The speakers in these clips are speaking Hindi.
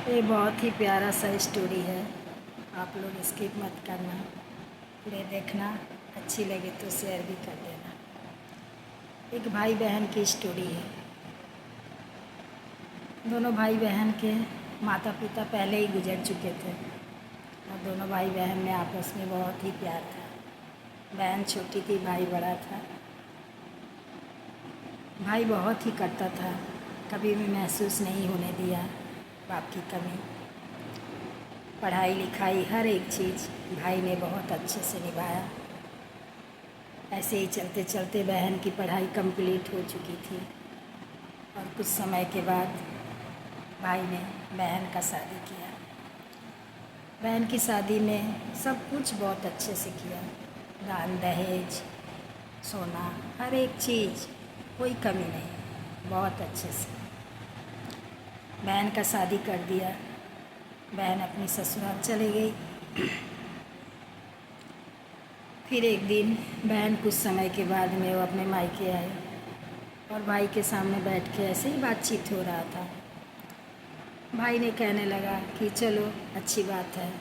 ये बहुत ही प्यारा सा स्टोरी है। आप लोग स्किप मत करना, पूरे देखना। अच्छी लगे तो शेयर भी कर देना। एक भाई बहन की स्टोरी है। दोनों भाई बहन के माता पिता पहले ही गुजर चुके थे और दोनों भाई बहन में आपस में बहुत ही प्यार था। बहन छोटी थी, भाई बड़ा था। भाई बहुत ही करता था, कभी भी महसूस नहीं होने दिया बाप की कमी। पढ़ाई लिखाई हर एक चीज़ भाई ने बहुत अच्छे से निभाया। ऐसे ही चलते चलते बहन की पढ़ाई कंप्लीट हो चुकी थी और कुछ समय के बाद भाई ने बहन का शादी किया। बहन की शादी में सब कुछ बहुत अच्छे से किया। दान दहेज, सोना, हर एक चीज़, कोई कमी नहीं, बहुत अच्छे से बहन का शादी कर दिया। बहन अपनी ससुराल चली गई। फिर एक दिन बहन कुछ समय के बाद में वो अपने मायके आई और भाई के सामने बैठ के ऐसे ही बातचीत हो रहा था। भाई ने कहने लगा कि चलो अच्छी बात है,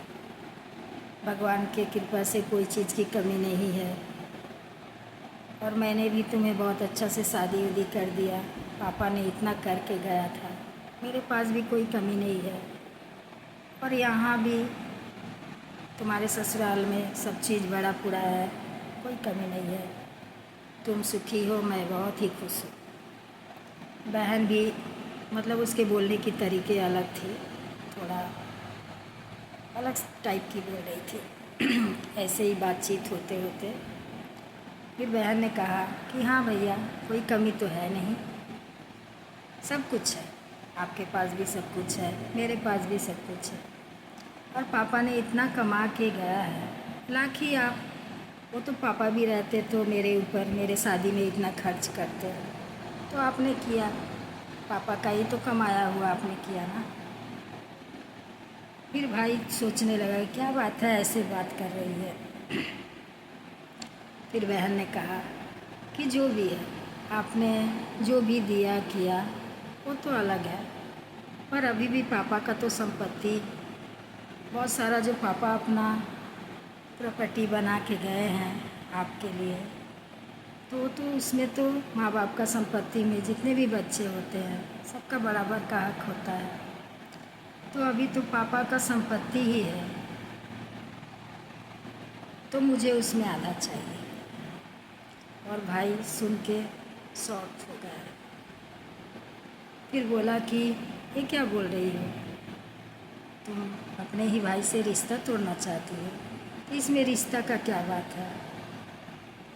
भगवान के कृपा से कोई चीज़ की कमी नहीं है और मैंने भी तुम्हें बहुत अच्छा से शादी उदी कर दिया। पापा ने इतना करके गया था, मेरे पास भी कोई कमी नहीं है और यहाँ भी तुम्हारे ससुराल में सब चीज़ बड़ा पूरा है, कोई कमी नहीं है। तुम सुखी हो, मैं बहुत ही खुश हूँ। बहन भी मतलब उसके बोलने की तरीके अलग थी, थोड़ा अलग टाइप की बोल रही थी। ऐसे ही बातचीत होते होते फिर बहन ने कहा कि हाँ भैया, कोई कमी तो है नहीं, सब कुछ है। आपके पास भी सब कुछ है, मेरे पास भी सब कुछ है और पापा ने इतना कमा के गया है। लाखी आप, वो तो पापा भी रहते तो मेरे ऊपर, मेरे शादी में इतना खर्च करते, तो आपने किया, पापा का ही तो कमाया हुआ आपने किया ना। फिर भाई सोचने लगा क्या बात है, ऐसे बात कर रही है। फिर बहन ने कहा कि जो भी है, आपने जो भी दिया किया वो तो अलग है, पर अभी भी पापा का तो संपत्ति बहुत सारा, जो पापा अपना प्रॉपर्टी बना के गए हैं आपके लिए, तो उसमें तो माँ बाप का संपत्ति में जितने भी बच्चे होते हैं सबका बराबर का हक होता है। तो अभी तो पापा का संपत्ति ही है, तो मुझे उसमें आधा चाहिए। और भाई सुन के शॉक हो गया। फिर बोला कि ये क्या बोल रही हो, तुम अपने ही भाई से रिश्ता तोड़ना चाहती हो, तो इसमें रिश्ता का क्या बात है।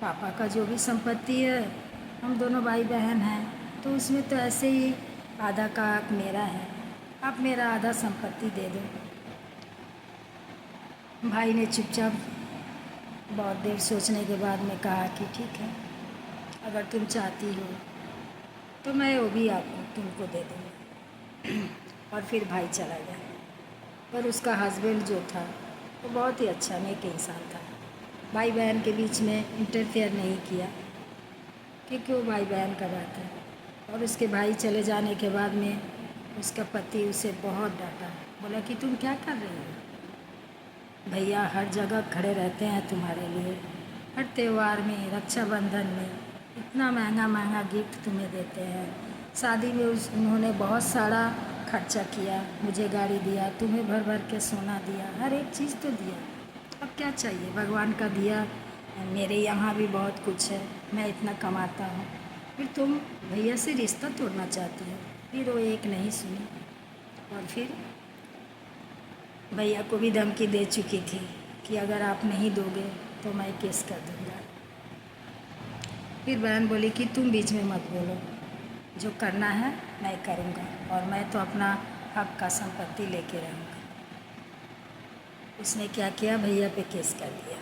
पापा का जो भी संपत्ति है, हम दोनों भाई बहन हैं, तो उसमें तो ऐसे ही आधा का हक मेरा है, आप मेरा आधा संपत्ति दे दो। भाई ने चुपचाप बहुत देर सोचने के बाद में कहा कि ठीक है, अगर तुम चाहती हो तो मैं वो भी आपको तुमको दे दूँगी। और फिर भाई चला गया। पर उसका हस्बैंड जो था वो बहुत ही अच्छा नेक इंसान था, भाई बहन के बीच में इंटरफेयर नहीं किया, क्योंकि वो भाई बहन का बात है। और उसके भाई चले जाने के बाद में उसका पति उसे बहुत डांटा, बोला कि तुम क्या कर रही हो, भैया हर जगह खड़े रहते हैं तुम्हारे लिए, हर त्यौहार में, रक्षाबंधन में इतना महंगा महंगा गिफ्ट तुम्हें देते हैं, शादी में उन्होंने बहुत सारा खर्चा किया, मुझे गाड़ी दिया, तुम्हें भर भर के सोना दिया, हर एक चीज़ तो दिया, अब क्या चाहिए, भगवान का दिया। मेरे यहाँ भी बहुत कुछ है, मैं इतना कमाता हूँ, फिर तुम भैया से रिश्ता तोड़ना चाहती हो। फिर वो एक नहीं सुनी और फिर भैया को भी धमकी दे चुकी थी कि अगर आप नहीं दोगे तो मैं केस कर दूँगा। फिर बहन बोली कि तुम बीच में मत बोलो, जो करना है मैं करूँगा और मैं तो अपना हक का संपत्ति लेके रहूँगा। उसने क्या किया, भैया पे केस कर दिया।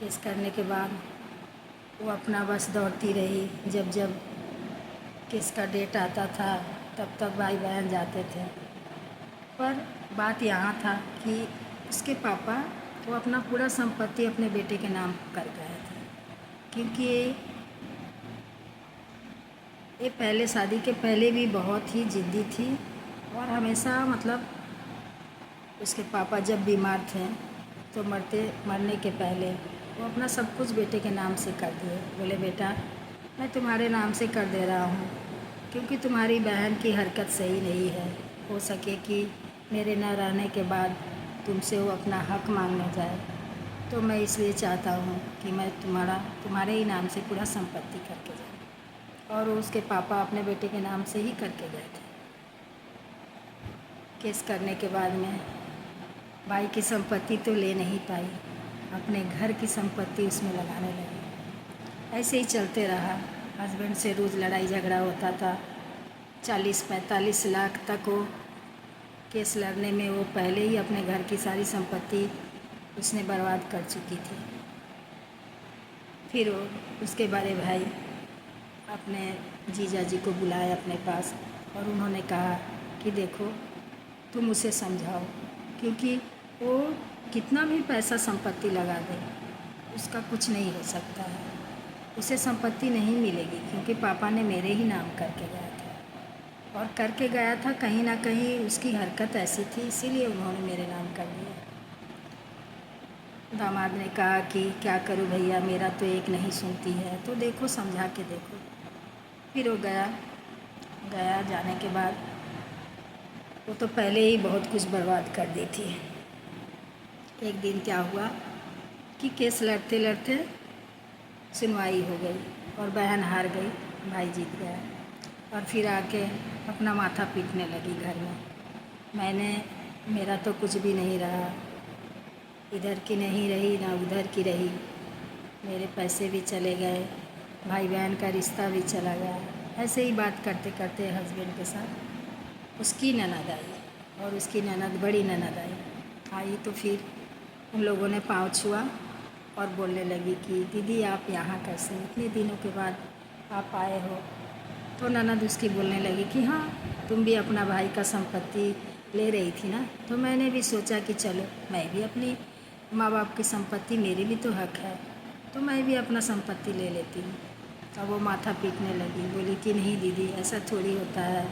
केस करने के बाद वो अपना बस दौड़ती रही, जब जब केस का डेट आता था तब तक भाई बहन जाते थे। पर बात यहाँ था कि उसके पापा वो अपना पूरा संपत्ति अपने बेटे के नाम कर गए थे, क्योंकि ये पहले शादी के पहले भी बहुत ही ज़िद्दी थी और हमेशा मतलब उसके पापा जब बीमार थे तो मरने के पहले वो अपना सब कुछ बेटे के नाम से कर दिए। बोले बेटा मैं तुम्हारे नाम से कर दे रहा हूँ क्योंकि तुम्हारी बहन की हरकत सही नहीं है। हो सके कि मेरे न रहने के बाद तुमसे वो अपना हक मांगने जाए, तो मैं इसलिए चाहता हूँ कि मैं तुम्हारे ही नाम से पूरा संपत्ति करके जाऊँ। और उसके पापा अपने बेटे के नाम से ही करके गए थे। केस करने के बाद में भाई की संपत्ति तो ले नहीं पाई, अपने घर की संपत्ति उसमें लगाने लगी। ऐसे ही चलते रहा। हस्बैंड से रोज़ लड़ाई झगड़ा होता था। 40-45 लाख तक वो केस लड़ने में वो पहले ही अपने घर की सारी संपत्ति उसने बर्बाद कर चुकी थी। फिर वो उसके बड़े भाई अपने जीजा जी को बुलाए अपने पास और उन्होंने कहा कि देखो तुम उसे समझाओ, क्योंकि वो कितना भी पैसा संपत्ति लगा दे उसका कुछ नहीं हो सकता है, उसे संपत्ति नहीं मिलेगी क्योंकि पापा ने मेरे ही नाम करके गया था। और करके गया था, कहीं ना कहीं उसकी हरकत ऐसी थी इसीलिए उन्होंने मेरे नाम कर दिया। दामाद ने कहा कि क्या करूं भैया, मेरा तो एक नहीं सुनती है, तो देखो समझा के देखो। फिर वो गया जाने के बाद वो तो पहले ही बहुत कुछ बर्बाद कर दी थी। एक दिन क्या हुआ कि केस लड़ते लड़ते सुनवाई हो गई और बहन हार गई, भाई जीत गया। और फिर आके अपना माथा पीटने लगी घर में। मेरा तो कुछ भी नहीं रहा, इधर की नहीं रही ना उधर की रही, मेरे पैसे भी चले गए, भाई बहन का रिश्ता भी चला गया। ऐसे ही बात करते करते हस्बैंड के साथ उसकी ननद आई और उसकी ननद बड़ी ननद आई तो फिर उन लोगों ने पाँव छुआ और बोलने लगी कि दीदी आप यहाँ कैसे, इतने दिनों के बाद आप आए हो। तो ननद उसकी बोलने लगी कि हाँ तुम भी अपना भाई का संपत्ति ले रही थी ना, तो मैंने भी सोचा कि चलो मैं भी अपनी माँ बाप की संपत्ति, मेरी भी तो हक है, तो मैं भी अपना संपत्ति ले लेती हूँ। तब वो माथा पीटने लगी, बोली कि नहीं दीदी ऐसा थोड़ी होता है,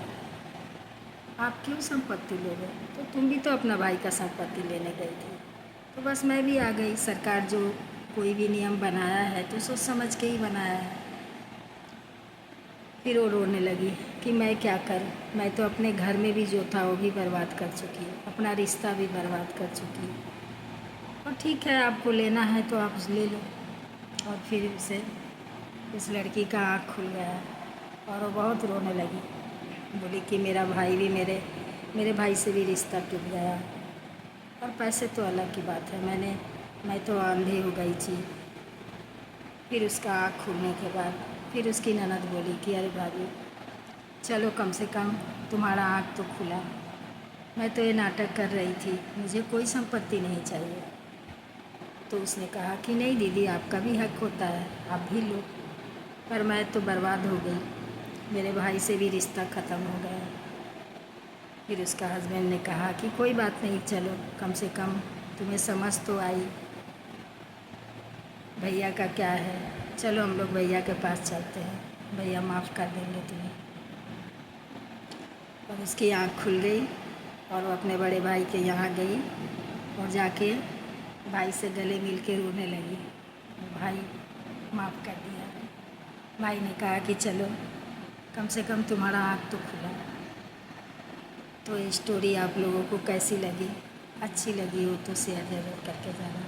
आप क्यों संपत्ति लोगे, तो तुम भी तो अपना भाई का संपत्ति लेने गई थी। तो बस मैं भी आ गई, सरकार जो कोई भी नियम बनाया है तो सोच समझ के ही बनाया है। फिर वो रोने लगी कि मैं क्या करूं, मैं तो अपने घर में भी जो था वो भी बर्बाद कर चुकी हूँ, अपना रिश्ता भी बर्बाद कर चुकी हूँ। और ठीक है आपको लेना है तो आप ले लो। और फिर उस लड़की का आँख खुल गया और वो बहुत रोने लगी, बोली कि मेरा भाई भी मेरे भाई से भी रिश्ता टूट गया। और पैसे तो अलग की बात है, मैं तो अंधी हो गई थी। फिर उसका आँख खुलने के बाद फिर उसकी ननद बोली कि अरे भाभी चलो कम से कम तुम्हारा आँख तो खुला, मैं तो ये नाटक कर रही थी, मुझे कोई संपत्ति नहीं चाहिए। तो उसने कहा कि नहीं दीदी आपका भी हक होता है, आप भी लो, पर मैं तो बर्बाद हो गई, मेरे भाई से भी रिश्ता ख़त्म हो गया। फिर उसका हस्बैंड ने कहा कि कोई बात नहीं, चलो कम से कम तुम्हें समझ तो आई, भैया का क्या है, चलो हम लोग भैया के पास चलते हैं, भैया माफ़ कर देंगे तुम्हें। और उसकी आँख खुल गई और वो अपने बड़े भाई के यहाँ गई और जाके भाई से गले मिल के रोने लगी, भाई माफ़ कर दिया। भाई ने कहा कि चलो कम से कम तुम्हारा आँख तो खुला। तो ये स्टोरी आप लोगों को कैसी लगी, अच्छी लगी हो तो शेयर ज़रूर करके जाना।